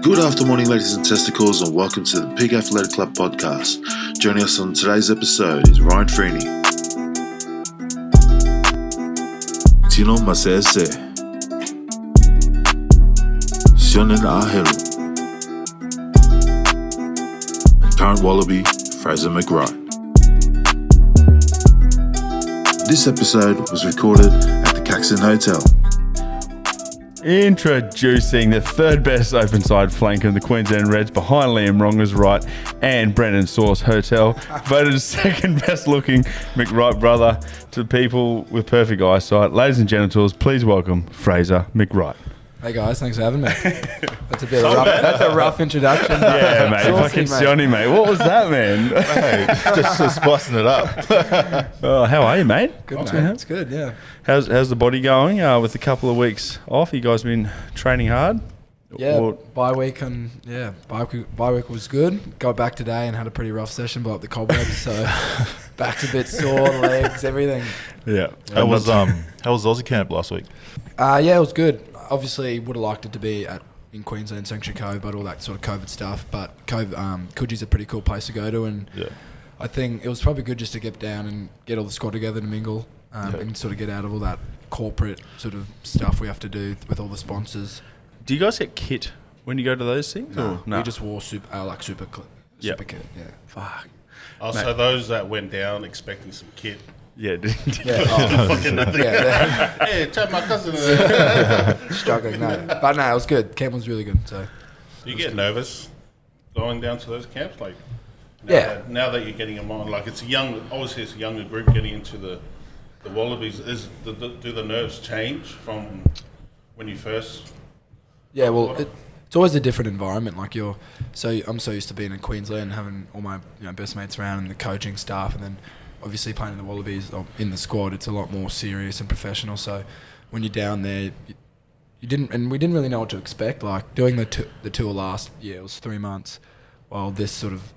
Good afternoon, ladies and testicles, and welcome to the Pig Athletic Club podcast. Joining us on today's episode is Ryan Freeney. Tino Masese Sionen Ahelu and current Wallaby Fraser McReight. This episode was recorded at the Caxton Hotel. Introducing the third best open side flanker in the Queensland Reds behind Liam Ronger's right and Brendan Sauce Hotel. Voted second best looking McReight brother to people with perfect eyesight. Ladies and genitals, please welcome Fraser McReight. Hey guys, thanks for having me. That's a bit rough. That's a rough introduction. Yeah, mate. Fucking Sione, mate. What was that, man? Hey, just spicing it up. Oh, how are you, mate? Good, mate. It's good, yeah. How's the body going with a couple of weeks off? You guys been training hard? Yeah, bye week was good. Got back today and had a pretty rough session, but the cobwebs, so back's a bit sore, legs, everything. Yeah. How was Aussie camp last week? Yeah, it was good. Obviously, would have liked it to be in Queensland, Sanctuary Cove, but all that sort of COVID stuff. But Coogie's a pretty cool place to go to, and I think it was probably good just to get down and get all the squad together to mingle and sort of get out of all that corporate sort of stuff we have to do with all the sponsors. Do you guys get kit when you go to those things? No, no? We just wore super kit. Yeah. Fuck. Oh, so those that went down expecting some kit. Yeah. Fucking nothing. Hey, tell my cousin. Struggling, no. But no, it was good. Camp was really good. So. You get nervous going down to those camps? Like, now that you're getting them on, like it's a younger group getting into the Wallabies. Do the nerves change from when you first? Yeah, well, it's always a different environment. Like I'm so used to being in Queensland and having all my best mates around and the coaching staff, and then obviously playing in the Wallabies or in the squad, it's a lot more serious and professional. So when you're down there, we didn't really know what to expect. Like doing the tour last year, it was 3 months, while this sort of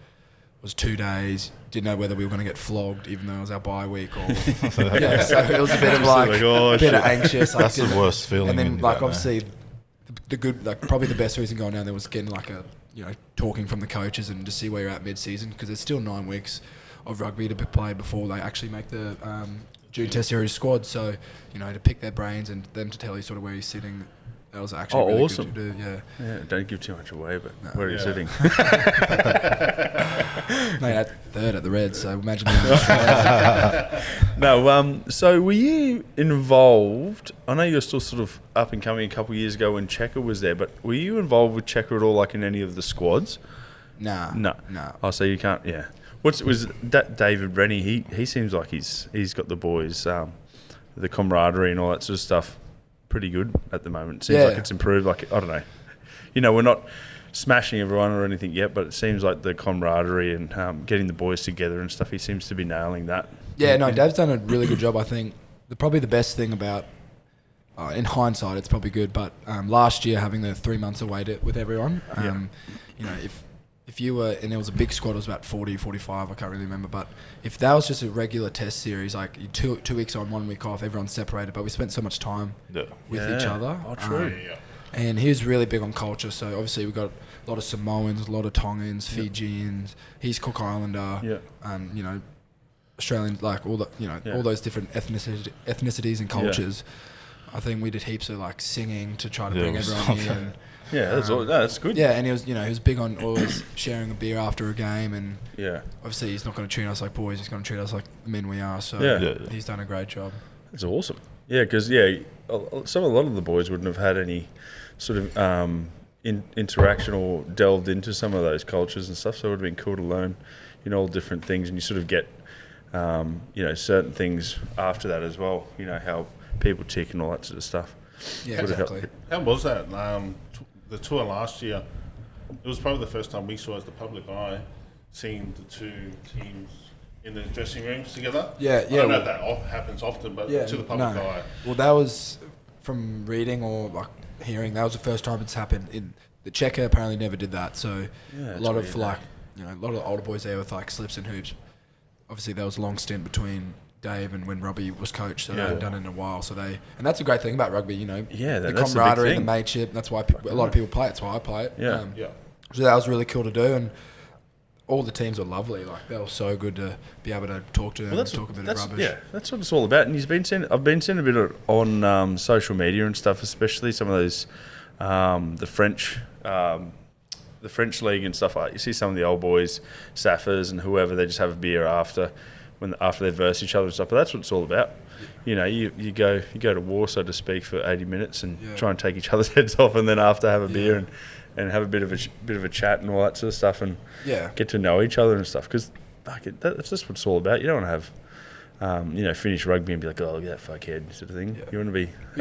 was 2 days. Didn't know whether we were going to get flogged, even though it was our bye week. Or so it was a bit of bit of anxious. That's the worst feeling. And then obviously the good, probably the best reason going down there was getting talking from the coaches and to see where you're at mid-season, because there's still 9 weeks of rugby to play before they actually make the June Test Series squad. So, to pick their brains and them to tell you sort of where you're sitting, that was actually really awesome. good to do. Yeah, don't give too much away, but where are you sitting? Mate, at third at the Reds, so imagine being in Australia. No, so were you involved? I know you're still sort of up and coming a couple of years ago when Checker was there, but were you involved with Checker at all, like in any of the squads? Nah. No. Oh, so you can't, yeah. Was that David Rennie? He seems like he's got the boys, the camaraderie and all that sort of stuff pretty good at the moment. Seems like it's improved. Like, I don't know. We're not smashing everyone or anything yet, but it seems like the camaraderie and getting the boys together and stuff, he seems to be nailing that. Yeah, no, Dave's done a really good job, I think. Probably the best thing about, in hindsight, it's probably good, but last year having the 3 months away with everyone, if you were, and there was a big squad, it was about 40, 45, I can't really remember, but if that was just a regular test series, like 2 weeks on, 1 week off, everyone's separated, but we spent so much time with each other. Oh, true. And he was really big on culture, so obviously we've got a lot of Samoans, a lot of Tongans, Fijians, he's Cook Islander, Australians, like all those different ethnicities and cultures. I think we did heaps of singing to try to bring everyone in. Yeah, that's good. Yeah, and he was big on always sharing a beer after a game, and obviously he's not going to treat us like boys; he's going to treat us like the men we are. So he's done a great job. That's awesome. Yeah, because a lot of the boys wouldn't have had any sort of interaction or delved into some of those cultures and stuff. So it would have been cool to learn, all different things, and you sort of get, certain things after that as well. How people tick and all that sort of stuff. Yeah, exactly. How was that? The tour last year, it was probably the first time we saw as the public eye seeing the two teams in the dressing rooms together. Yeah. I don't know if that happens often, but to the public eye. Well, that was from reading or hearing. That was the first time it's happened. The Checker apparently never did that. So a lot of a lot of the older boys there with slips and hoops. Obviously, there was a long stint between Dave and when Robbie was coach, so they hadn't done it in a while. So and that's a great thing about rugby, you know. Yeah, the that's camaraderie, the big the mateship. That's why a lot of people play it. That's why I play it. Yeah. So that was really cool to do, and all the teams were lovely. Like they were so good to be able to talk to them and talk a bit of rubbish. Yeah, that's what it's all about. And I've been seeing a bit on social media and stuff, especially some of those the French league and stuff like that. You see some of the old boys, Saffers and whoever, they just have a beer after they verse each other and stuff. But that's what it's all about. You know, you go to war, so to speak, for 80 minutes and try and take each other's heads off, and then after have a beer and have a bit of a chat and all that sort of stuff, and get to know each other and stuff. Because that's just what it's all about. You don't want to have finish rugby and be like, oh, look at that fuckhead sort of thing. Yeah. You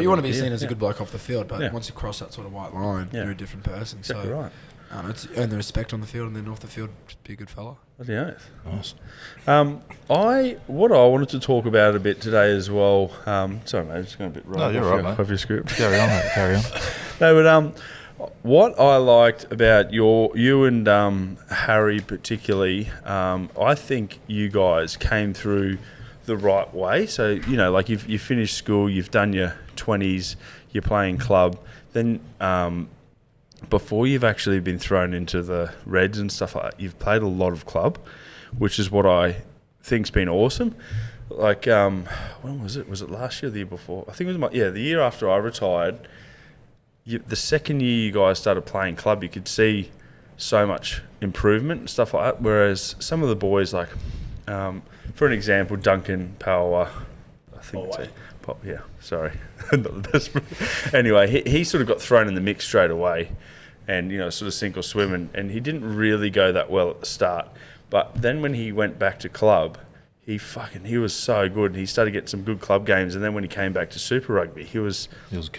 want to be seen as a good bloke off the field, but once you cross that sort of white line, you're a different person. Exactly so right. It's earn the respect on the field, and then off the field, just be a good fella. Yeah, Nice. What I wanted to talk about a bit today as well. Sorry, mate, I'm just going a bit right. No, you're right, mate. Off your script. Carry on, mate. Carry on. No, but what I liked about you and Harry particularly, I think you guys came through the right way. So you know, like you finished school, you've done your 20s, you're playing club, then. Before you've actually been thrown into the Reds and stuff like that, you've played a lot of club, which is what I think's been awesome. Like, when was it? Was it last year or the year before? I think it was the year after I retired. The second year you guys started playing club, you could see so much improvement and stuff like that. Whereas some of the boys, like, for an example, Duncan Power, I think sorry, not the best. Anyway, he sort of got thrown in the mix straight away, and sort of sink or swim, and he didn't really go that well at the start. But then when he went back to club, he was so good. He started getting some good club games, and then when he came back to Super Rugby, he was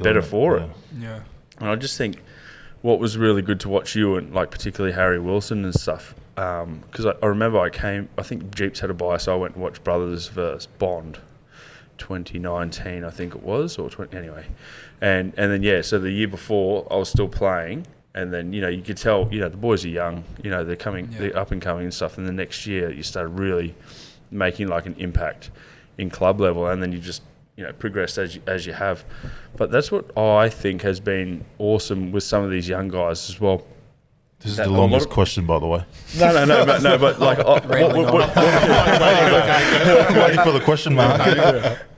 better for it. Yeah. And I just think what was really good to watch you and like particularly Harry Wilson and stuff, because I remember I think Jeeps had a buy, so I went and watched Brothers vs Bond. 2019, I think it was, or 20, anyway, and then so the year before I was still playing, and then you could tell the boys are young, they're coming, they're up and coming and stuff, and the next year you started really making like an impact in club level, and then you just progressed as you have. But that's what I think has been awesome with some of these young guys as well. This is the longest question, by the way. No, but like... Waiting for the question mark.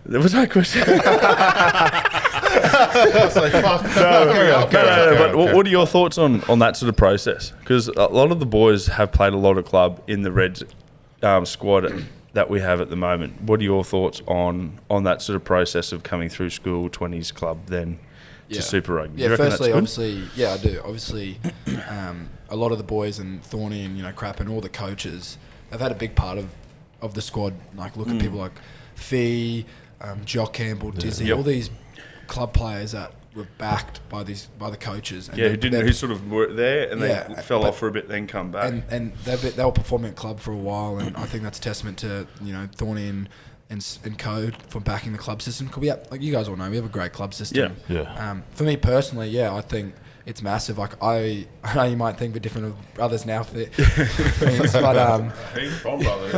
There was no question. But what are your thoughts on that sort of process? Because a lot of the boys have played a lot of club in the Reds squad that we have at the moment. What are your thoughts on that sort of process of coming through school, 20s club, then to Super Rugby? Yeah, firstly, obviously, I do. Obviously, a lot of the boys and Thorny and Crap and all the coaches, they've had a big part of the squad. Like, look at people like Fee, Jock Campbell, Dizzy, all these club players that were backed by the coaches. And who sort of were there and they fell off for a bit, then come back. And they were performing at club for a while, and I think that's a testament to Thorny and co for backing the club system. Cause like you guys all know, we have a great club system. Yeah. For me personally, I think it's massive. Like I know you might think we're different of brothers now for things, but He's from Brothers.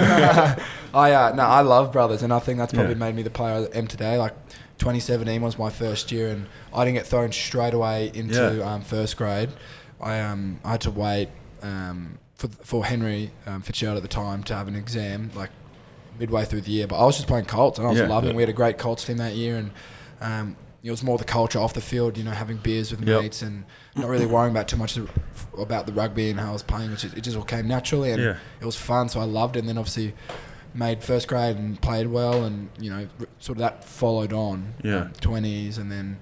I love Brothers, and I think that's probably made me the player I am today. Like 2017 was my first year, and I didn't get thrown straight away into first grade. I had to wait for Henry Fitzgerald at the time to have an exam, like midway through the year. But I was just playing Colts, and I was loving it. We had a great Colts team that year, and it was more the culture off the field, having beers with mates and not really worrying about too much about the rugby and how I was playing. It just all came naturally, and it was fun, so I loved it. And then obviously made first grade and played well, and sort of that followed on 20s, and then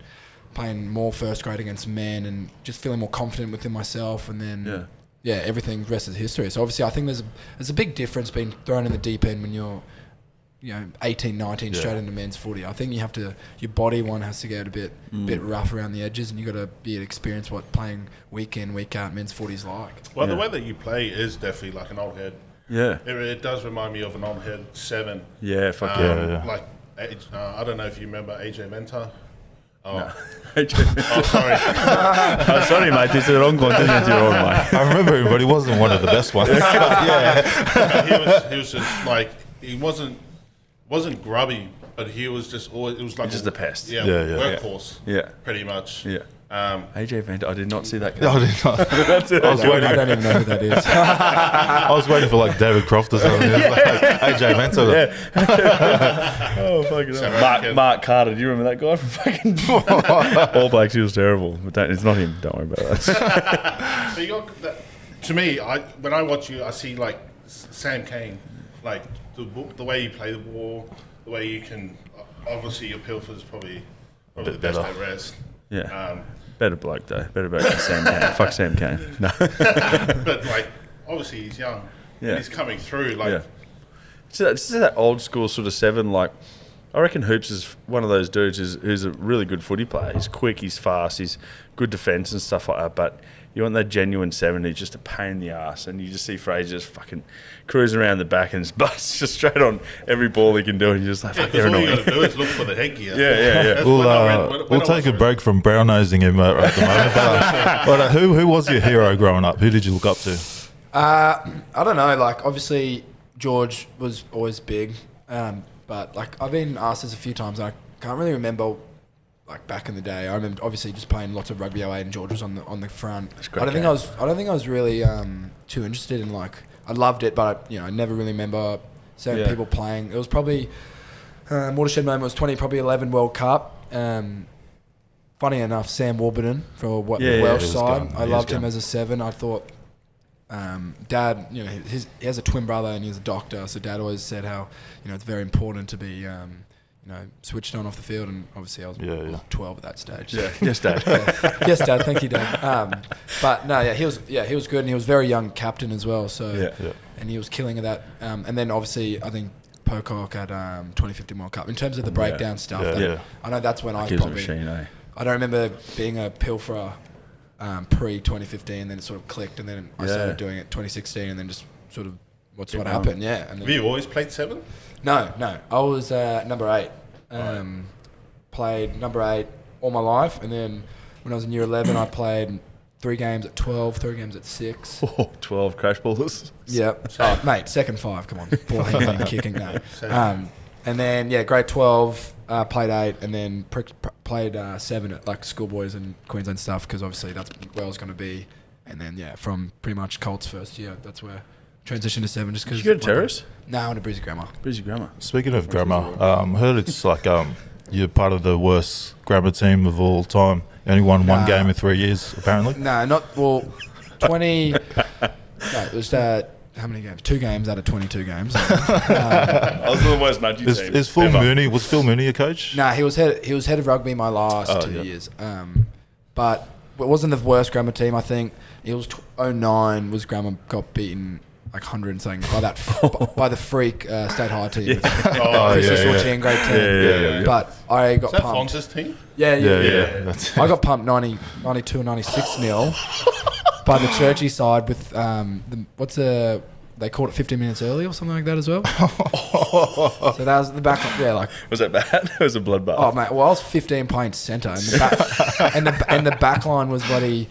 playing more first grade against men and just feeling more confident within myself, and then everything the rest is history. So obviously I think there's a big difference being thrown in the deep end when you're 18, 19 straight into men's footy. I think your body has to get a bit rough around the edges, and you got to be experience what playing week in, week out men's footy's like. Well, the way that you play is definitely like an old head. Yeah. It does remind me of an old head 7. Yeah, fuck yeah. Like, I don't know if you remember AJ Venter. Oh, no. Sorry. Sorry, mate. This is the wrong continent you're on, mate. I remember him, but he wasn't one of the best ones. He was just like, he wasn't wasn't grubby, but he was just always, it was like Just a pest. Yeah, Yeah, yeah. workhorse. Yeah. Pretty much. Yeah. AJ Venter, I did not see that No, coming. I did not. That's it. I was waiting. I don't even know who that is. I was waiting for like David Croft or something. It was like AJ Venter. Oh, fucking So hell. Mark Carter, do you remember that guy from fucking All Blacks? He was terrible. But it's not him. Don't worry about that. So you got that, to me, when I watch you, I see like Sam Cane, like the way you play the ball, the way you can. Obviously, your Pilfer's probably the best better. at rest. Yeah. Better bloke, though. Better bloke than Sam Cane. Fuck Sam Cane. No. But like, obviously, he's young. Yeah. And he's coming through. Like, Yeah. It's that old school sort of 7. Like, I reckon Hoops is one of those dudes who's a really good footy player. He's quick, he's fast, he's good defence and stuff like that. But you want that genuine 7 who's just a pain in the ass. And you just see Fraser just fucking cruising around the back and just busts just straight on every ball he can do. And you're just like, fuck, because they're all you annoying. got to do is look for the headgear. Yeah. That's when I read- when We'll I take a was- break from brown nosing him at the moment. But who was your hero growing up? Who did you look up to? I don't know. Like, obviously, George was always big. But, like, I've been asked this a few times. And I can't really remember, like, back in the day. I remember, obviously, just playing lots of rugby 08 and George was on the front. great I don't think I was really too interested in, like, I loved it, but, I never really remember certain people playing. It was probably, watershed moment was 2011 World Cup. Funny enough, Sam Warburton for the Welsh he was side. gone. I He loved was him gone. as a 7. I thought Dad, he has a twin brother and he's a doctor. So Dad always said how it's very important to be switched on off the field. And obviously I was 12 at that stage. So. Yeah. Yes, Dad. Yes, Dad. Thank you, Dad. But no, he was good, and he was very young captain as well. So Yeah. and he was killing at that. And then obviously I think Pocock at 2015 World Cup in terms of the breakdown stuff. Yeah. I know that's when I Gives a probably. machine, eh? I don't remember being a pilferer pre 2015, then it sort of clicked, and then I started doing it 2016, and then just sort of what happened. Yeah. And Have then, you always played 7? no, I was number 8. Played number 8 all my life, and then when I was in year 11, I played 3 games at 12, 3 games at 6. 12 crash balls. Yep. Oh, mate, second 5. Come on, ball handling, kicking. No. And then grade 12 played 8, and then played 7 at like schoolboys and Queensland stuff because obviously that's where I was going to be. And then from pretty much Colts first year, that's where I transitioned to 7 just because. Did you go to Terrace? No, I went to Breezy Grammar. Breezy Grammar. Speaking of grammar, I heard it's like you're part of the worst grammar team of all time. You only won one game in 3 years, apparently. No, not 20. No, it was how many games? 2 games out of 22 games. I was the worst nudgy team. Is Phil ever. Mooney? Was Phil Mooney a coach? No, he was head of rugby my last 2 years. But it wasn't the worst grammar team. I think it was 09 was grammar got beaten like 100 and something by the freak state high team. Chris Sortie in grade 10. Yeah. But I got Is that pumped. Fonz's team? Yeah. That's I got pumped 92 and 96 nil by the Churchy side with they called it 15 minutes early or something like that as well. So that was the back. Yeah, like. Was that bad? It was a bloodbath. Oh mate, well I was 15 playing centre, and the back line was bloody.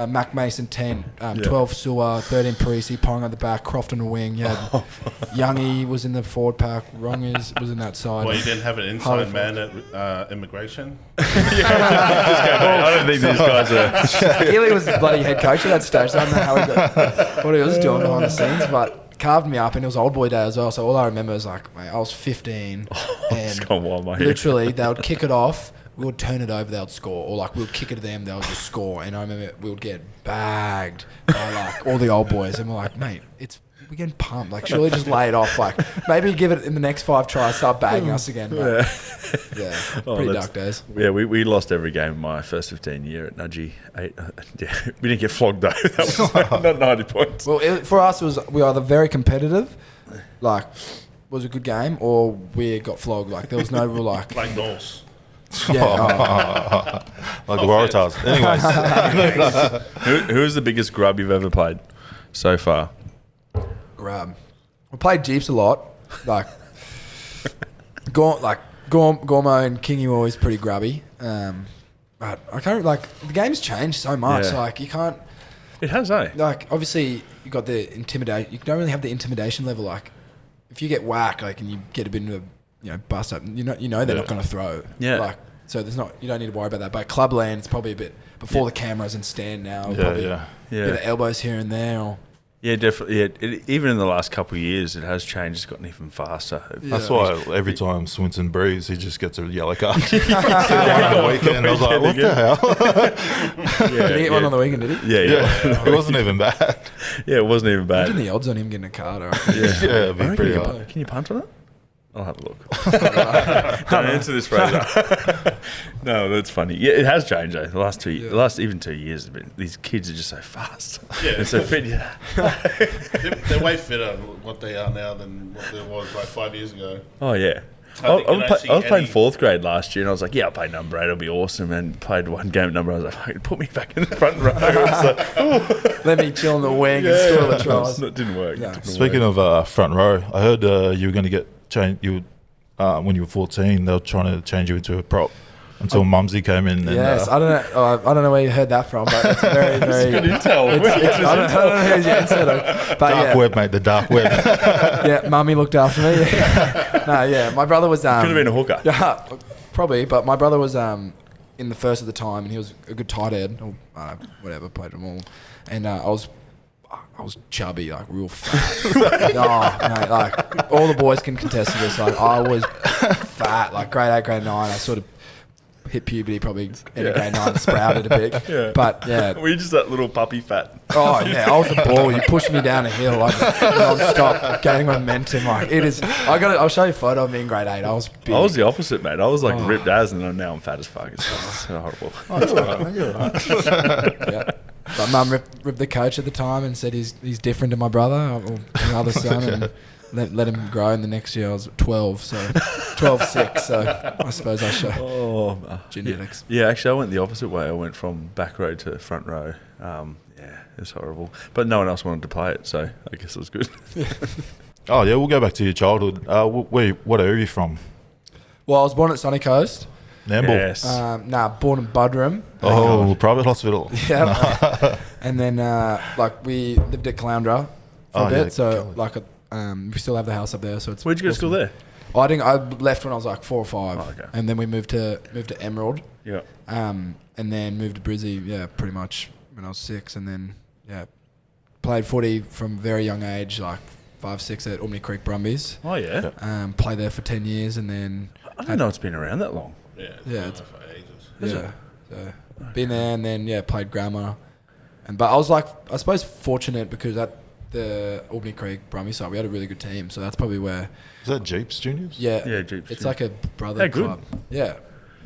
Mac Mason 10, 12 Sewer, 13 Parisi, Pong at the back, Croft on the wing. Youngie was in the forward pack, Wrongers was in that side. Well, you didn't have an inside man at immigration? I don't think these guys are. Keely was the bloody head coach at that stage, so I don't know how he got, what he was doing behind the scenes, but carved me up, and it was old boy day as well, so all I remember is like, mate, I was 15, It's gone wild, my head. literally they would kick it off, we would turn it over, they would score, or like we would kick it to them, they would just score, and I remember we would get bagged by like all the old boys, and we're like, mate, we're getting pumped, like surely just lay it off, like maybe give it in the next 5 tries, start bagging us again. But, pretty dark days. Yeah, we lost every game in my first 15 year at Nudgee. We didn't get flogged though. That was not 90 points. Well, for us, we either very competitive, like was a good game, or we got flogged. Like there was no real like. Like Norse. Yeah. like the Waratahs. Anyways, Who is the biggest grub you've ever played so far? Grab. We played Jeeps a lot. Like Gormo and Kingy were always pretty grubby. But I can't the game's changed so much. Yeah. Like you can't. It has, eh? Like obviously you got the intimidation. You don't really have the intimidation level like if you get whacked, like, and you get a bit of a, bust up, they're not going to throw. Yeah. Like, so you don't need to worry about that. But clubland, it's probably a bit before the cameras and stand now. Probably a bit of elbows here and there. Or, yeah, definitely. Yeah, even in the last couple of years, it has changed. It's gotten even faster. That's why every time Swinton breathes, he just gets a yellow card. On the weekend, I was like, what the hell? Did he get one on the weekend, did he? Yeah. It wasn't even bad. Yeah, it wasn't even bad. Imagine the odds on him getting a card. It'd be pretty hard. Can you punt on it? I'll have a look. Don't answer this, Fraser. No, that's funny. Yeah, it has changed though. The last 2 years, even 2 years, these kids are just so fast. Yeah, and so fit. Yeah. They're way fitter what they are now than what there was like 5 years ago. Oh yeah. I was playing fourth grade last year, and I was like, "Yeah, I'll play number 8. It'll be awesome." And played one game at number 8. I was like, "Put me back in the front row." Let me chill on the wing and score the tries. It didn't work. No. Speaking of front row, I heard you were going to get changed. When you were 14, they were trying to change you into a prop until Mumsy came in. And, yes, I don't know where you heard that from, but it's very, very. Good intel. I don't know who's your insider. But dark web, mate. The dark web. Yeah, Mummy looked after me. My brother was. Could have been a hooker. Yeah, probably. But my brother was in the first at the time, and he was a good tight end or whatever. Played them all, and I was chubby, like real fat. Mate, like all the boys can contest to this. Like I was fat, like grade 8, grade 9. I sort of hit puberty probably in a grade 9, sprouted a bit. Yeah. But yeah. Were you just that little puppy fat? Oh yeah, I was a ball. You pushed me down a hill like non-stop, gaining momentum. Like it is. I'll show you a photo of me in grade 8. I was big. I was the opposite, mate. I was like ripped as, and now I'm fat as fuck. It's so horrible. Oh, that's all right. You're all right. Yeah. But Mum ripped the coach at the time and said he's different to my brother or my other son, and let him grow. In the next year I was 12, so 12-6. So I suppose I show genetics. Yeah, actually I went the opposite way. I went from back row to front row. It was horrible, but no one else wanted to play it, so I guess it was good. Oh yeah, we'll go back to your childhood. What area are you from? Well, I was born at Sunny Coast. Nambour. Yes. Born in Budrum. Oh, private hospital. Yeah. And then we lived at Caloundra for a bit, so we still have the house up there. So it's. Where'd you go to school there? I left when I was like 4 or 5, okay. And then we moved to Emerald. Yeah. And then moved to Brizzy. Yeah, pretty much when I was 6, and then played footy from a very young age, like 5, 6 at Albany Creek Brumbies. Oh yeah. Played there for 10 years, and then I didn't know it's been around that long. Yeah, it's for ages. Yeah. So been there, and then played grammar, but I was like, I suppose fortunate because at the Albany Creek Brumby side we had a really good team, so that's probably where. Is that Jeeps Juniors? Yeah, Jeeps. It's like a brother club. Yeah.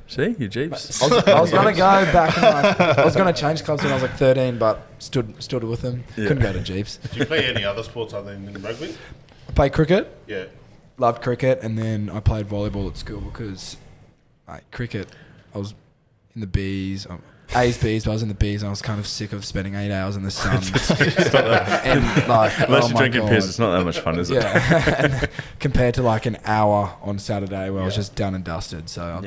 See, your Jeeps. I was gonna go back. I was gonna change clubs when I was like 13, but stood with them. Yeah. Couldn't go to Jeeps. Did you play any other sports other than rugby? I played cricket. Yeah. Loved cricket, and then I played volleyball at school because. Cricket, I was in the Bs, A's Bs, but I was in the Bs, and I was kind of sick of spending 8 hours in the sun. Unless you're drinking piss, it's not that much fun, is it? Yeah, compared to like an hour on Saturday where I was just done and dusted. So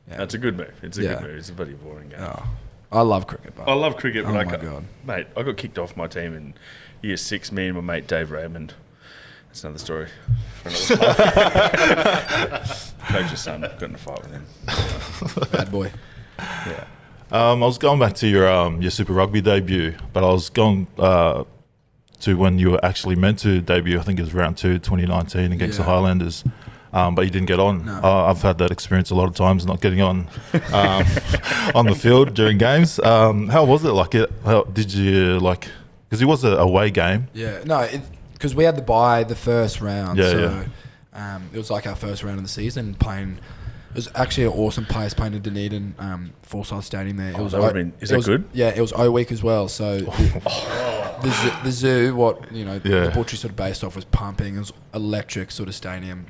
that's a good move. It's a good move. It's a bloody boring game. Oh, I love cricket. I love cricket, but God. Mate, I got kicked off my team in year 6. Me and my mate Dave Raymond. That's another story. Coach's son, got in a fight with him. Bad boy. Yeah. I was going back to your Super Rugby debut, but I was going to when you were actually meant to debut. I think it was round 2, 2019 against the Highlanders, but you didn't get on. No. I've had that experience a lot of times, not getting on on the field during games. How was it? How did you like? Because it was an away game. Yeah. No. Because we had the bye the first round, it was like our first round of the season playing. It was actually an awesome place playing in Dunedin, Forsyth Stadium there. Is that good? Yeah, it was O week as well. So the zoo, the butchery sort of based off was pumping. It was electric sort of stadium.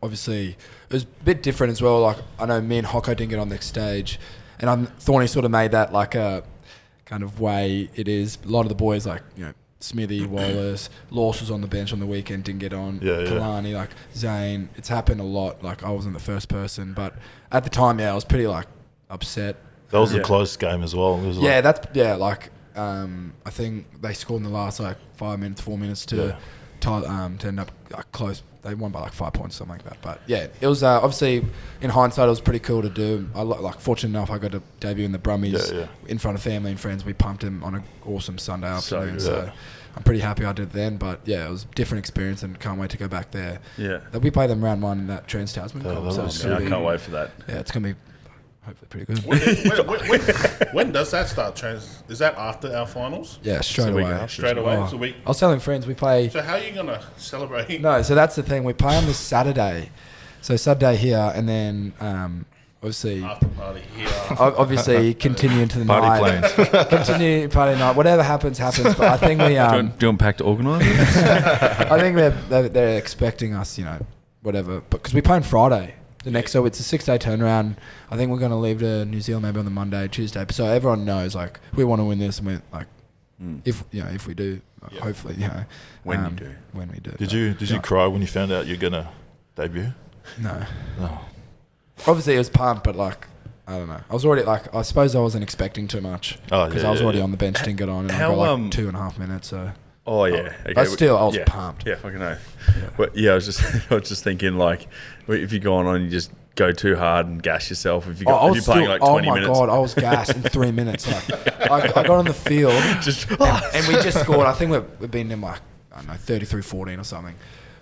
Obviously, it was a bit different as well. Like I know me and Hocko didn't get on next stage, and Thorny sort of made that like a kind of way it is. A lot of the boys Smithy, Wallace, Lawson was on the bench on the weekend, didn't get on. Kalani, Zane. It's happened a lot. I wasn't the first person, but at the time, I was pretty upset. That was a close game as well. It was I think they scored in the last 5 minutes, 4 minutes to to end up close. They won by like 5 points, something like that. But yeah, it was obviously in hindsight, it was pretty cool to do. Fortunate enough, I got to debut in the Brummies in front of family and friends. We pumped him on an awesome Sunday afternoon. So I'm pretty happy I did it then. But yeah, it was a different experience and can't wait to go back there. Yeah, we play them round 1 in that Trans-Tasman. I can't wait for that. Yeah, it's gonna be hopefully pretty good. When does that start? Is that after our finals? Yeah, straight away. Straight away. Oh, So I was telling friends we play. So how are you gonna celebrate? No, so that's the thing. We play on the Saturday. So Saturday here, and then obviously After party here. obviously continue into the Party night. Continue party night. Whatever happens. But I think we do you want PAC to organise? I think they're expecting us, whatever. But because we play on Friday. So it's a 6-day turnaround. I think we're going to leave to New Zealand maybe on the Monday, Tuesday. So everyone knows, like, we want to win this, and we're like, if we do, hopefully, when we do. Did you cry when you found out you're gonna debut? No. Oh. Obviously, it was pumped, but like, I don't know. I was already I suppose I wasn't expecting too much because I was already on the bench, didn't get on, and I got like 2.5 minutes. So. Oh yeah, okay. But still, I was pumped. Yeah, fucking know. Yeah. But yeah, I was just thinking, like, if you go on and you just go too hard and gas yourself, if you're playing like 20 minutes. Oh my god, I was gassed in 3 minutes. Like, I got on the field and we just scored. I think we've been in like 33-14 or something.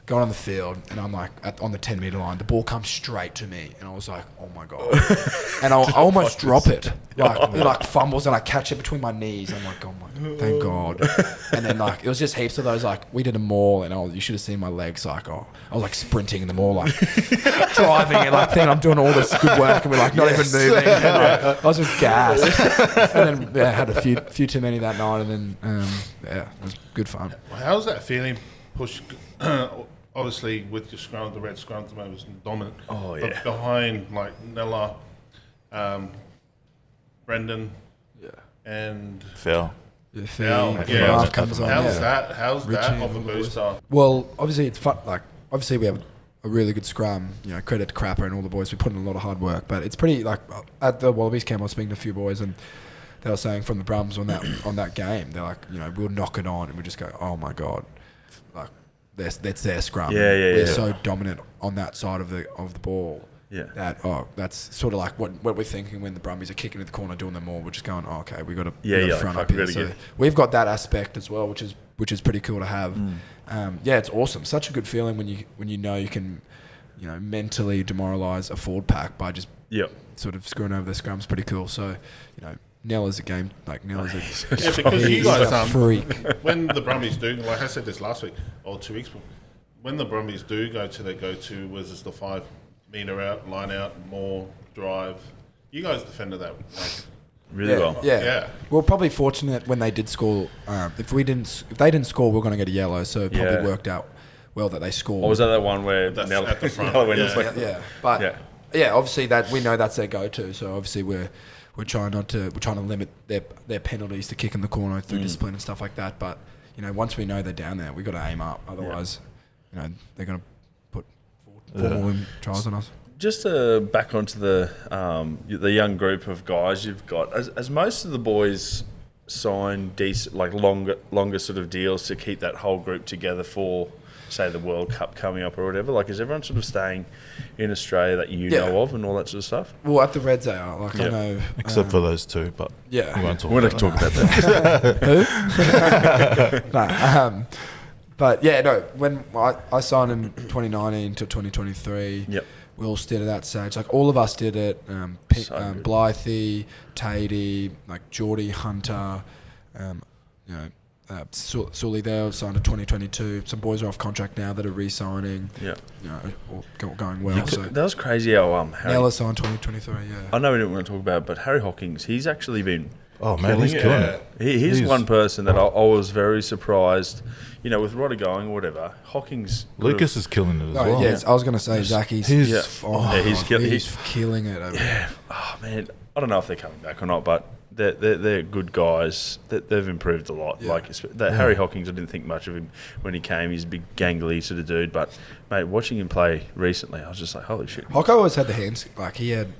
Going on the field and I'm like on the 10-meter line. The ball comes straight to me and I was like, oh my god, and I almost drop it. Like fumbles and I catch it between my knees. I'm like, oh my god, thank god. And then like it was just heaps of those. Like we did a mall and you should have seen my legs. Like I was like sprinting in the mall, like driving and like thinking I'm doing all this good work and we're like not even moving. And, I was just gassed. And then had a few too many that night. And then it was good fun. How's that feeling? Obviously, with your scrum, the red scrum was dominant. Oh yeah. But behind like Nella, Brendan, and Phil. How's that of a booster? Well, obviously it's fun. Like obviously we have a really good scrum. Credit to Crapper and all the boys. We put in a lot of hard work, but it's pretty like at the Wallabies camp. I was speaking to a few boys and they were saying from the Brums on that game, they're like, we'll knock it on and we just go, oh my god, like. That's their scrum. We're so dominant on that side of the ball. Yeah. That's sort of like what we're thinking when the Brumbies are kicking to the corner, doing them all. We're just going, okay, we got to front up here. So we've got that aspect as well, which is pretty cool to have. It's awesome. Such a good feeling when you know you can, mentally demoralise a forward pack by just sort of screwing over their scrums. Pretty cool. So Nella's a game. Like Nella's because you guys a freak. When the Brumbies do, like I said this last week or 2 weeks before, when the Brumbies do go to their go-to, was this the 5 metre out, line out, more drive? You guys defended that really well. Yeah. We were probably fortunate when they did score. If they didn't score, we were going to get a yellow. So it probably worked out well that they scored. Or was that one where Nella at the front? But obviously that we know that's their go-to. So obviously we're trying to limit their penalties to kick in the corner through discipline and stuff like that. But once we know they're down there, we got to aim up. Otherwise, they're going to put 4 more trials on us. Just back onto the young group of guys you've got. As most of the boys sign decent, like longer sort of deals to keep that whole group together for, say, the World Cup coming up or whatever? Like, is everyone sort of staying in Australia that you know of and all that sort of stuff? Well, at the Reds they are. Like I know, except for those two, but we won't talk about that. Who? But when I signed in 2019 to 2023, we all did at that stage. Like all of us did it. Blythe, Tatey, like Geordie, Hunter, Sully there signed in 2022. Some boys are off contract now that are re-signing. Or going well. So that was crazy how Harry Nella signed 2023. I know we didn't want to talk about it, but Harry Hawkins, he's actually been he's killing it. He's one person that I was very surprised. With Rodder going or whatever, Hawkins. Lucas is killing it as well. Yes, I was going to say Zach. He's killing it. Over there. Oh man, I don't know if they're coming back or not, but they're good guys. They've improved a lot. Like Harry Hawkins, I didn't think much of him when he came. He's a big gangly sort of dude, but mate, watching him play recently, I was just like, holy shit. Hawko always had the hands. Like he had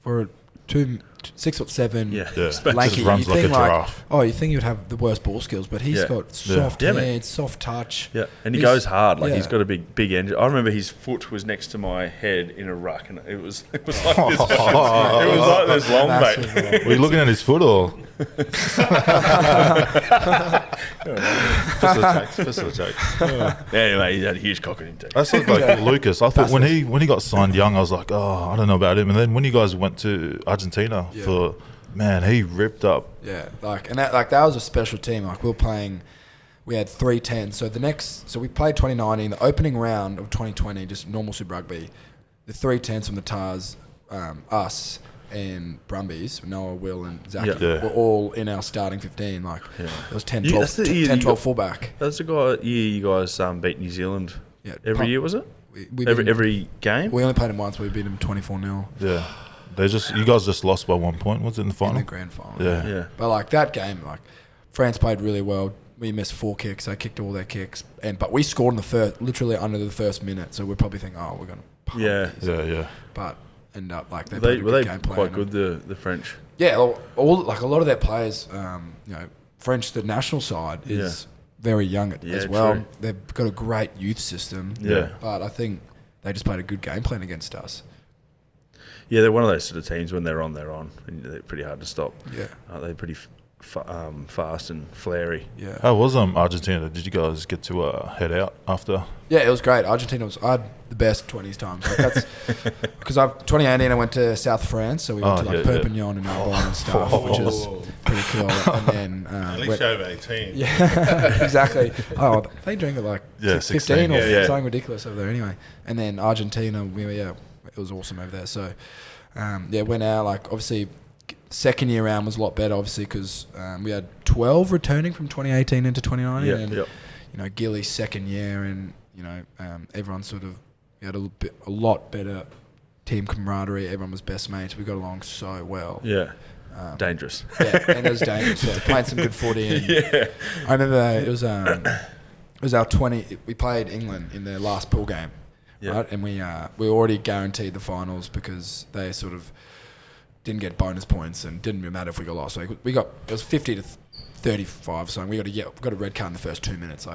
for two 6'7". Yeah. Lanky. Just runs You like a think giraffe. you think he'd have the worst ball skills, but he's got soft hands, soft touch. Yeah, and he goes hard. Like he's yeah. got a big engine. I remember his foot was next to my head in a ruck, and it was like this. It was like this long, mate. Were you looking at his foot or? Just a joke. Anyway, he had a huge cock in him too. That's like Lucas. I thought when he got signed young, I was like, oh, I don't know about him. And then when you guys went to Argentina man, he ripped up. Yeah, that was a special team. Like we had 3 10s. So we played 2019, the opening round of 2020, just normal Super Rugby. The 3 10s from the Tars, us and Brumbies, Noah, Will and Zach, were all in our starting 15. Like it was 10, 12 fullback. That's the year you guys beat New Zealand. Yeah, every year was it? Every game. We only played them once. We beat them 24-0. Yeah. You guys just lost by 1 point. Was it in the final? In the grand final. Yeah. But like that game, like France played really well. We missed 4 kicks. They kicked all their kicks, but we scored in the first, literally under the first minute. So we're probably thinking, we're gonna pump these. Yeah. But end up like were they quite good, the French? Yeah, all like a lot of their players, French, the national side is very young as well. True. They've got a great youth system. Yeah. But I think they just played a good game plan against us. Yeah, they're one of those sort of teams when they're on, and they're pretty hard to stop. Yeah. They're pretty fast and flary. Yeah. How was Argentina? Did you guys get to head out after? Yeah, it was great. Argentina I had the best 20s times. Like that's because 2018 I went to South France, so we went to Perpignan and Narbonne and stuff, which is pretty cool. And then at least over 18. Yeah, exactly. Oh, they drink at like 15 or something ridiculous over there anyway. And then Argentina, it was awesome over there. So went out. Like obviously, second year round was a lot better, obviously, because we had 12 returning from 2018 into 2019. And Gilly's second year, and everyone sort of had a lot better team camaraderie. Everyone was best mates. We got along so well. Yeah. Dangerous. Yeah, and it was dangerous. Yeah, playing some good footy. And I remember it was our 20. We played England in their last pool game, right? And we already guaranteed the finals because they sort of didn't get bonus points and didn't matter if we got lost. So it was 50 to 35. So we got a red card in the first 2 minutes.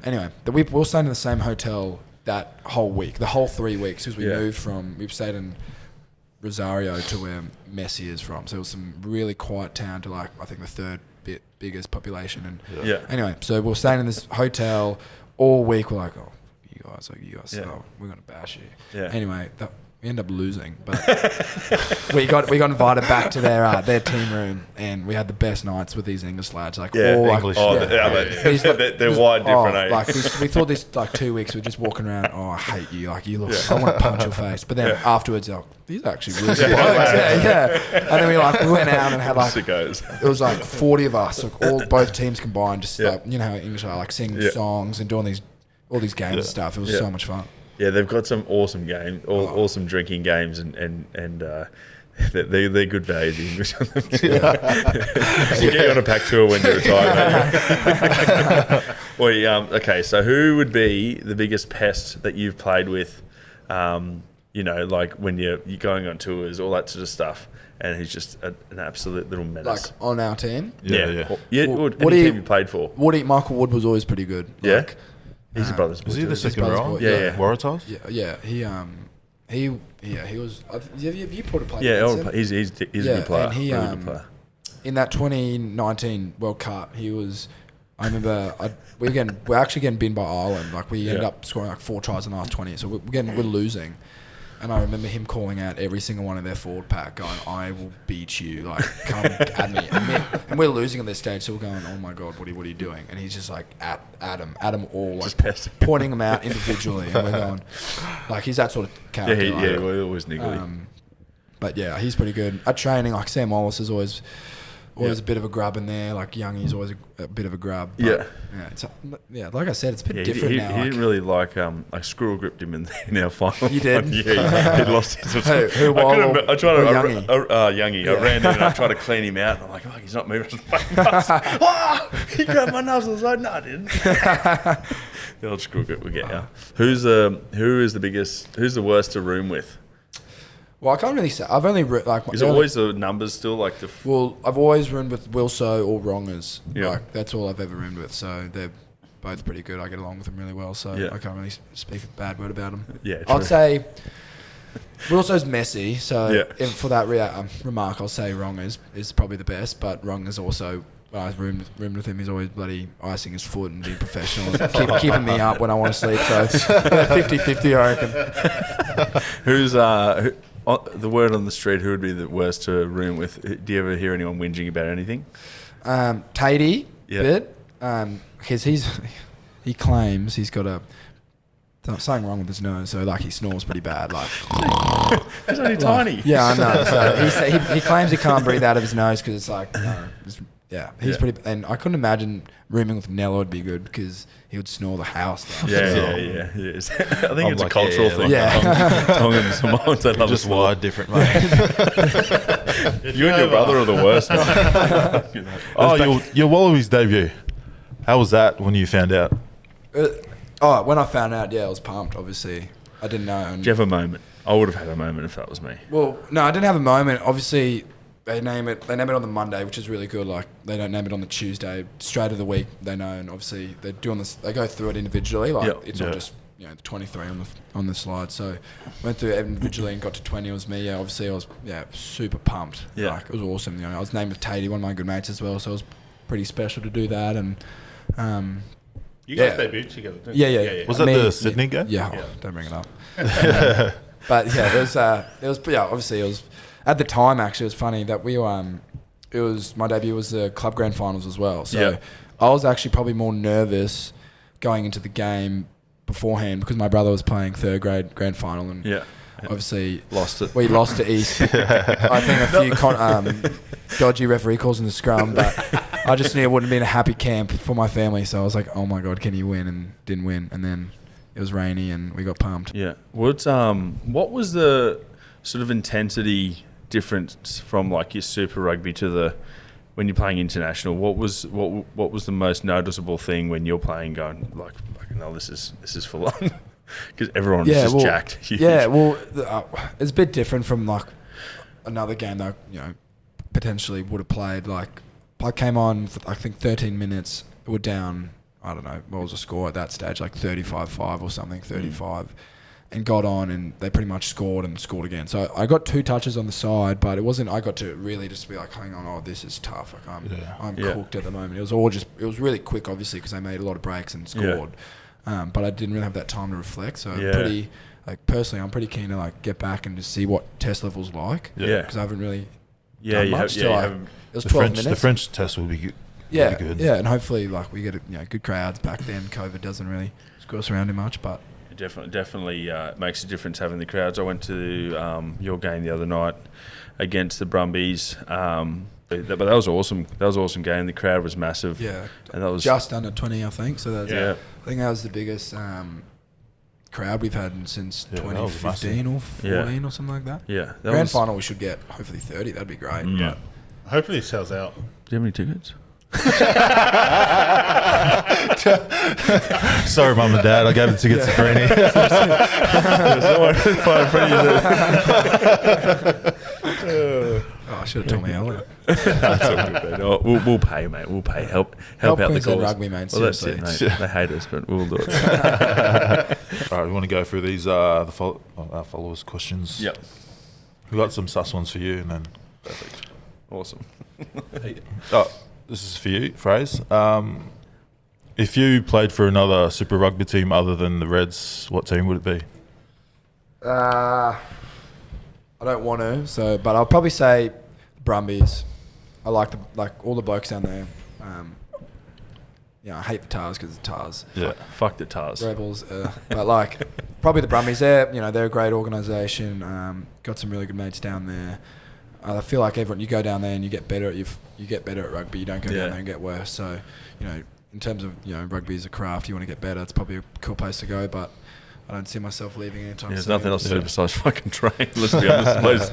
Anyway, we were staying in the same hotel that whole week, the whole 3 weeks, because we've stayed in Rosario to where Messi is from. So it was some really quiet town to I think the third biggest population. And anyway, so we were staying in this hotel all week. We're like, you guys, we're gonna bash you. Yeah. Anyway, we ended up losing, but we got invited back to their team room, and we had the best nights with these English lads. They're wide different. We thought this 2 weeks we're just walking around. I hate you. You look. I want to punch your face. But then afterwards, these are actually really good. And then we went out and had it was 40 of us, both teams combined. Just how English are, singing songs and doing all these games and stuff. It was so much fun. Yeah, they've got some awesome games, awesome drinking games, and they're good value, the English on them. We'll get you on a PAC tour when you retire. Okay, so who would be the biggest pest that you've played with, when you're going on tours, all that sort of stuff, and he's just an absolute little menace. On our team? Yeah. What team you played for? Michael Wood was always pretty good. He's a brother's boy. Was he the second row? Yeah. Waratahs? Yeah. He was. Have you put a play? Yeah, he's a good player. And he really good player. In that 2019 World Cup, he was. I remember we're actually getting beaten by Ireland. We ended up scoring 4 tries in the last 20. So we're losing. And I remember him calling out every single one of their forward pack, going, "I will beat you! Come at me!" And we're losing at this stage, so we're going, "Oh my God, what are you doing?" And he's just at him all, pointing them out individually, and we're going, he's that sort of character. We're always niggly. But yeah, he's pretty good at training. Sam Wallace is always a bit of a grub in there. Youngie's always a bit of a grub. But like I said, it's a bit different now. He didn't really I squirrel gripped him in our final. You did? He lost his. Who I tried to Youngie. I ran in and I tried to clean him out. And I'm like, he's not moving. He grabbed my nuzzles. No, I didn't. The old squirrel grip will get you. Who is the biggest? Who's the worst to room with? Well, I can't really say. I've only Is it always the numbers still like the? Well, I've always roomed with Wilso or Wrongers. Yeah. Like that's all I've ever roomed with. So they're both pretty good. I get along with them really well. So I can't really speak a bad word about them. Yeah, true. I'd say Wilso's messy. So Yeah. for that remark, I'll say Wrongers is probably the best. But Wrongers also. When I roomed with him, he's always bloody icing his foot and being professional and keeping me up when I want to sleep. So 50-50, I reckon. Who's the word on the street? Who would be the worst to room with? Do you ever hear anyone whinging about anything? Tatey, bit, because he claims he's got something wrong with his nose, so like he snores pretty bad. Like he's only tiny. Yeah, I know. So he claims he can't breathe out of his nose because it's like he's pretty. And I couldn't imagine rooming with Nello would be good because he would snore the house down. Yeah. He is. I think it's a cultural thing. Yeah. Just wired different, mate. You and your brother are the worst, man. Your Wallabies debut. How was that when you found out? When I found out, I was pumped. Obviously, I didn't know. And Did you have a moment? I would have had a moment if that was me. well, no, I didn't have a moment. Obviously, they name it on the Monday, which is really good. Like they don't name it on the Tuesday. Straight of the week, they know, and obviously they're doing this. They go through it individually. Like it's not just the 23 on the slide. So went through it individually and got to 20. It was me. Yeah, obviously I was super pumped. Yeah, like, it was awesome. I was named with Tatey, one of my good mates as well. So it was pretty special to do that. And you guys debuted together, didn't you? Yeah. Was that the Sydney game? Yeah. Don't bring it up. But obviously it was. At the time, actually, it was funny that my debut was the club grand finals as well. So I was actually probably more nervous going into the game beforehand because my brother was playing third grade grand final and obviously lost it. We lost to East. I think a few dodgy referee calls in the scrum, but I just knew it wouldn't have been a happy camp for my family. So I was like, oh my God, can you win? And didn't win. And then it was rainy and we got pumped. Yeah. What was the sort of intensity difference from like your Super Rugby to when you're playing international? What was the most noticeable thing when you're playing going like no, this is full on because everyone is just jacked. Huge. Yeah, well, it's a bit different from like another game that potentially would have played. Like I came on for I think 13 minutes. We're down. I don't know what was the score at that stage, like 35-5 or something, 35. And got on and they pretty much scored and scored again. So I got 2 touches on the side, but it wasn't. I got to really just be like, hang on, this is tough. Like I'm cooked at the moment. It was really quick, obviously, because I made a lot of breaks and scored. But I didn't really have that time to reflect. So pretty, like personally, I'm pretty keen to like get back and just see what test level's like. Yeah, because I haven't really done much. It was 12 minutes. The French test will be good. Yeah, good. Yeah, and hopefully like we get good crowds back then. COVID doesn't really screw us around too much, but. Definitely makes a difference having the crowds. I went to your game the other night against the Brumbies, but that was awesome. That was an awesome game. The crowd was massive. Yeah, and that was just under 20, I think. So that's I think that was the biggest crowd we've had since 2015 or 14 or something like that. Yeah, grand final we should get hopefully 30. That'd be great. Yeah, hopefully it sells out. Do you have any tickets? Sorry, Mum and Dad, I gave the tickets to Franny. I should have told me earlier. That's all good, mate. We'll pay, mate. We'll pay. Help out the Queensland cause. Rugby, mate. Well, that's it, mate. They hate us, but we'll do it. All right, we want to go through these our followers' questions. Yep. We got some sus ones for you, and then Perfect. Awesome. This is for you, Fraser. If you played for another Super Rugby team other than the Reds, what team would it be? I don't want to, but I'll probably say Brumbies. I like all the blokes down there. I hate the Tars because the Tars. Yeah, fuck the Tars. Rebels, but like probably the Brumbies. They're a great organisation. Got some really good mates down there. I feel like you go down there and you get better at rugby. You don't go down there and get worse. So, in terms of rugby as a craft, you want to get better. It's probably a cool place to go, but I don't see myself leaving anytime soon. There's nothing else to do besides fucking train. Let's be honest.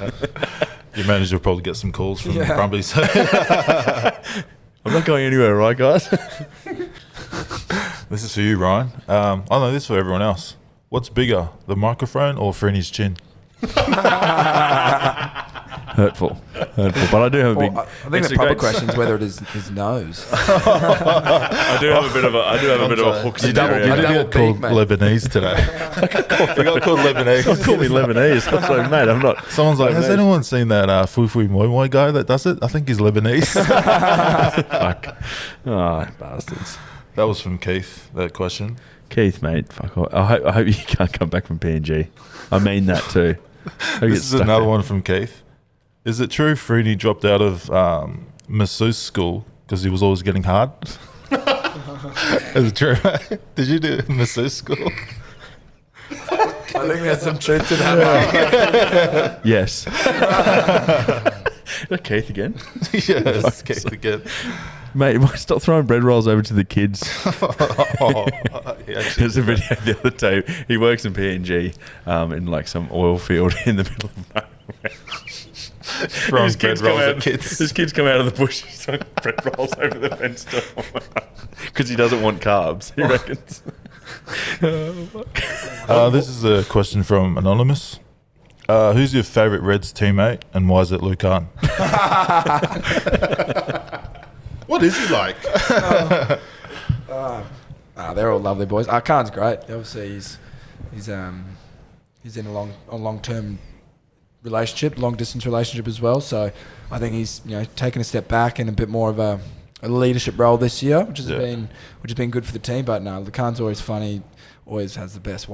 Your manager will probably get some calls from the Brumbies. I'm not going anywhere, right, guys? This is for you, Ryan. This is for everyone else. What's bigger, the microphone or Franny's chin? Hurtful. But I do have a big. I think the proper question is whether it is his nose. I do have a bit of a hook. You did get called Lebanese today. You got called Lebanese. Don't call me Lebanese. I'm like, mate, I'm not. Someone's like, has anyone seen that Fui Moi Moi guy that does it? I think he's Lebanese. Fuck. Oh, bastards. That was from Keith, that question. Keith, mate, fuck off. I hope you can't come back from PNG. I mean that too. This is another one from Keith. Is it true Freeney dropped out of masseuse school because he was always getting hard? Is it true? Did you do masseuse school? I think there's some truth to that. Yes. Is that Keith again? Yes, Keith again. Mate, you might stop throwing bread rolls over to the kids. There's a video the other day. He works in PNG in like some oil field in the middle of nowhere. His kids come out of the bush. He's throwing bread rolls over the fence because he doesn't want carbs. He reckons. This is a question from Anonymous. Who's your favourite Reds teammate and why is it Lucan? What is he like? They're all lovely boys. Khan's great. Obviously, he's in a long-term relationship, long-distance relationship as well. So I think he's taken a step back in a bit more of a leadership role this year, which has been good for the team. But no, Khan's always funny. Always has the best,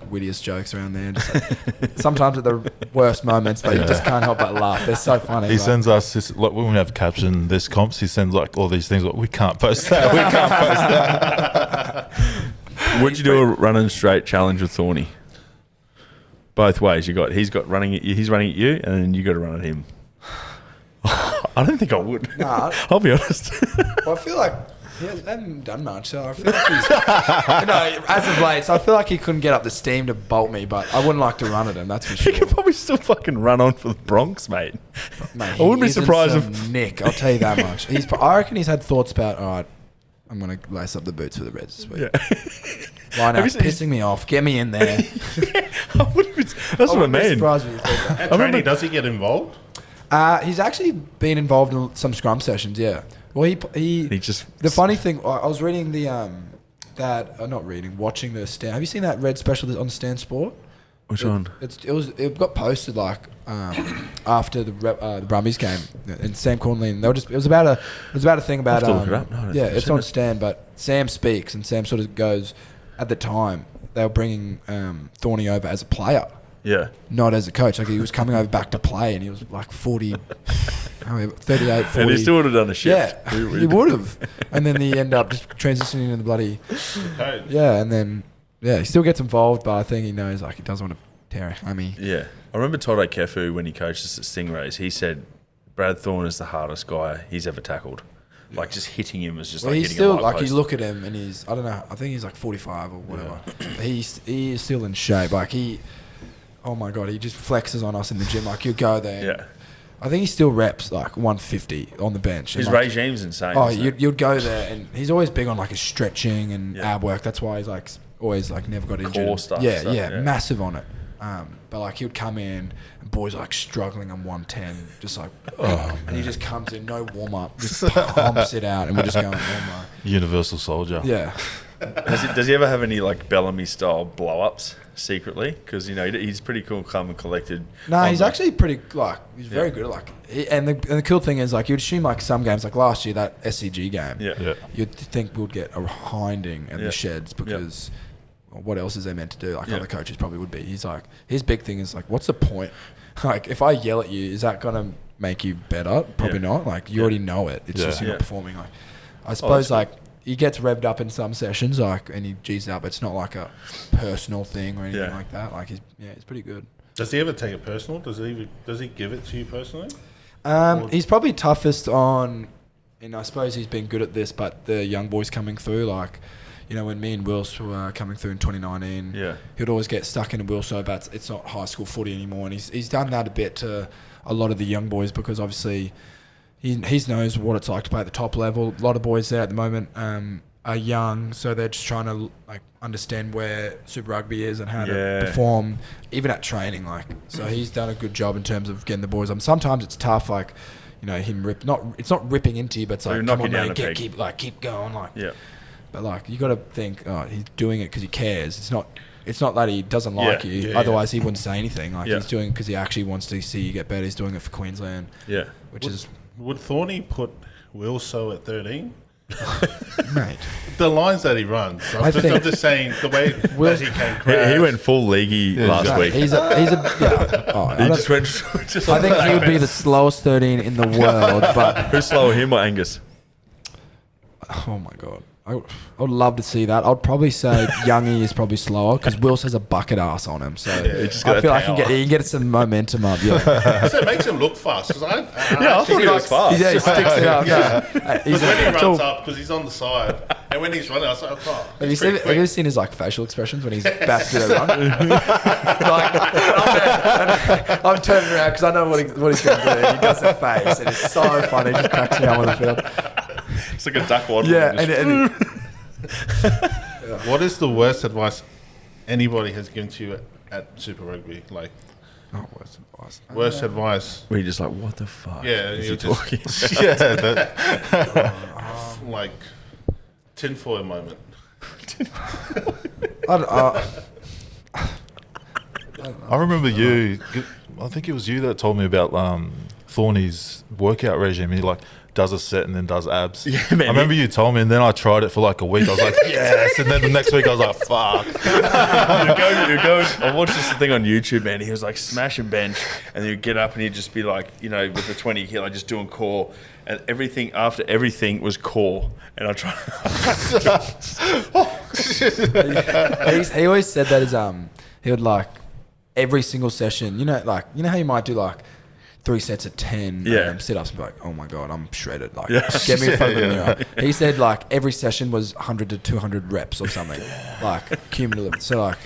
wittiest jokes around there. Just, sometimes at the worst moments, but you just can't help but laugh. They're so funny. He sends us, when we have captioned this comps, he sends all these things, we can't post that, we can't post that. Would you do a running straight challenge with Thorny? Both ways. He's running at you, and then you got to run at him. I don't think I would. Nah, I'll be honest. Well, I feel like he hasn't done much, so I feel like he's as of late. So I feel like he couldn't get up the steam to bolt me, but I wouldn't like to run at him. That's for sure. He could probably still fucking run on for the Bronx, mate. I wouldn't be surprised if Nick. I'll tell you that much. I reckon he's had thoughts about. All right, I'm gonna lace up the boots for the Reds this week. Yeah. Why not? It's pissing me off. Get me in there. That's what I mean. Surprised me. At training, does he get involved? He's actually been involved in some scrum sessions. Yeah. Well, he just. The funny thing, I was reading watching the Stan. Have you seen that Red special on Stan Sport? Which one? It got posted after the Brumbies game, and Sam Cornley. And it was about a thing about it's on Stan, but Sam speaks and Sam sort of goes. At the time, they were bringing Thorny over as a player. Yeah. Not as a coach. Like, he was coming over back to play, and he was like 38, 40. And he still would have done a shift. Yeah, he would have. And then he ended up just transitioning into the bloody... Yeah, and then... Yeah, he still gets involved, but I think he knows, he doesn't want to tear a hammy. Yeah. I remember Toto Kefu, when he coached us at Stingrays, he said, Brad Thorne is the hardest guy he's ever tackled. Like, just hitting him was just he's hitting still, him you look at him and he's, I don't know, I think he's 45 or whatever. Yeah. He is still in shape. Oh my God, he just flexes on us in the gym. You go there. Yeah. I think he still reps 150 on the bench. His regime's insane. Oh, you'd go there and he's always big on his stretching and ab work. That's why he's always never got injured. Core stuff. Yeah, massive on it. But he would come in and boys struggling on 110, just and he just comes in, no warm up, just pumps it out, and we're just going, oh my. Universal soldier. Yeah. Does he ever have any Bellamy style blow ups secretly? Because he's pretty cool, calm and collected. No, he's actually pretty he's very good at and the cool thing is you'd assume some games last year, that SCG game. Yeah. You'd think we'd get a hinding in the sheds because. What else is there meant to do? Other coaches probably would be. He's his big thing is what's the point? If I yell at you, is that gonna make you better? Probably not. You already know it. It's just you're not performing. I suppose he gets revved up in some sessions, and he G's it up. It's not a personal thing or anything like that. He's pretty good. Does he ever take it personal? Does he give it to you personally? He's probably toughest on, and I suppose he's been good at this. But the young boys coming through, when me and Wills were coming through in 2019, he'd always get stuck in a Will so bad it's not high school footy anymore. And he's done that a bit to a lot of the young boys because obviously he knows what it's like to play at the top level. A lot of boys there at the moment, are young, so they're just trying to like understand where Super Rugby is and how to perform, even at training. Like, so he's done a good job in terms of getting the boys. Sometimes it's tough, like, you know, it's not ripping into you, but it's like, come on, man, keep going, like. Yeah. But like, you got to think, he's doing it because he cares. It's not that he doesn't like you. Otherwise, he wouldn't say anything. Like, he's doing it because he actually wants to see you get better. He's doing it for Queensland. Yeah. Would Thorny put Will So at 13? Mate, the lines that he runs. I'm just saying the way that he can crash. He went full leaguey last week. He just went. I think he would be the slowest 13 in the world. But who's slower, him or Angus? Oh my god. I would love to see that. I'd probably say Youngie is probably slower because Wills has a bucket ass on him. So I feel like he can get some momentum up. Yeah. So it makes him look fast. I thought he was fast. Yeah, he sticks it up. When he runs up, because he's on the side, and when he's running, I was like, have you seen his like facial expressions when he's back to the run? I'm turning around because I know what he's going to do. He does the face, and it's so funny. He just cracks me up on the field. It's like a duck waddle. Yeah, What is the worst advice anybody has given to you at Super Rugby? Like, worst advice. Where you're just like, what the fuck? Yeah, is you're he talking? Like tinfoil moment. I remember you. I think it was you that told me about Thorny's workout regime. He like does a set and then does abs. Yeah, man, I remember you told me, and then I tried it for like a week. I was like, yes, and then the next week I was like, fuck. I watched this thing on YouTube, man. He was like smash and bench, and then he'd get up and he'd just be like, you know, with the 20 kilo, just doing core, and everything after everything was core. And I tried. He always said that as he would like every single session. You know how you might do like 3 sets of 10 sit-ups and be like, oh my god, I'm shredded. Like, get me in front of the mirror. He said like every session was 100 to 200 reps or something, like cumulative. So like,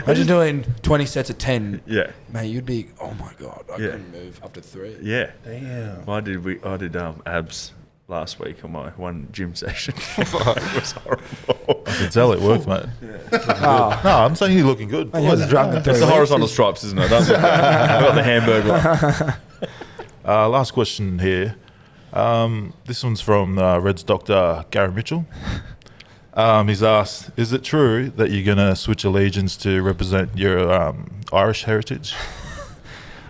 imagine doing 20 sets of 10. Yeah, mate, you'd be, oh my god, I couldn't move after 3. Yeah, damn. I did abs last week on my one gym session. It was horrible. I can tell it worked, mate. Yeah. No, I'm saying you're looking good. It's the horizontal stripes, isn't it? I've got the hamburger. Last question here. This one's from Reds Dr. Gary Mitchell. He's asked, is it true that you're going to switch allegiance to represent your Irish heritage?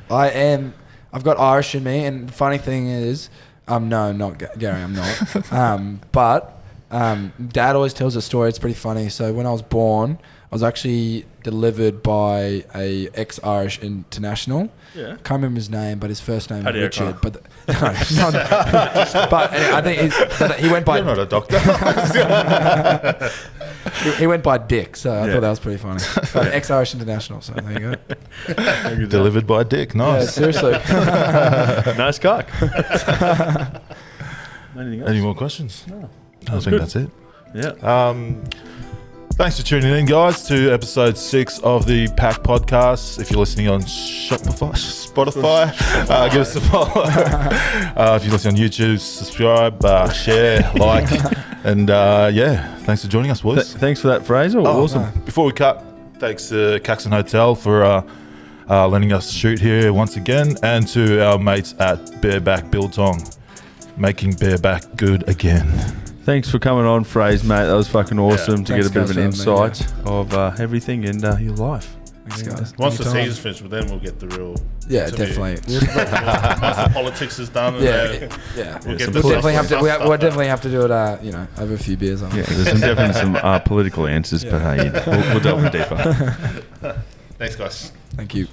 I am. I've got Irish in me, and the funny thing is, no, not Gary, I'm not. But Dad always tells a story. It's pretty funny. So when I was born, I was actually delivered by a ex-Irish international. Yeah. Can't remember his name, but his first name was Richard. But but I think he went by. You're not a doctor. he went by Dick, so I thought that was pretty funny. But ex-Irish international, so there you go. Delivered by Dick, nice. Yeah, seriously. Nice cock. Any more questions? No. I think that's it. Yeah. Thanks for tuning in, guys, to episode 6 of the PAC Podcast. If you're listening on Spotify, give us a follow. If you're listening on YouTube, subscribe, share, like, and thanks for joining us, boys. Thanks for that, Fraser. Awesome. No. Before we cut, thanks to Caxton Hotel for letting us shoot here once again, and to our mates at Bareback Biltong, making bareback good again. Thanks for coming on, Fraser, mate. That was fucking awesome to get a bit of an insight of everything in your life. Thanks, guys. Once the season's finished, then we'll get the real. Yeah, definitely. Once the politics is done, we'll definitely have to do it. Over a few beers. There's definitely some political answers, but we'll delve deeper. Thanks, guys. Thank you.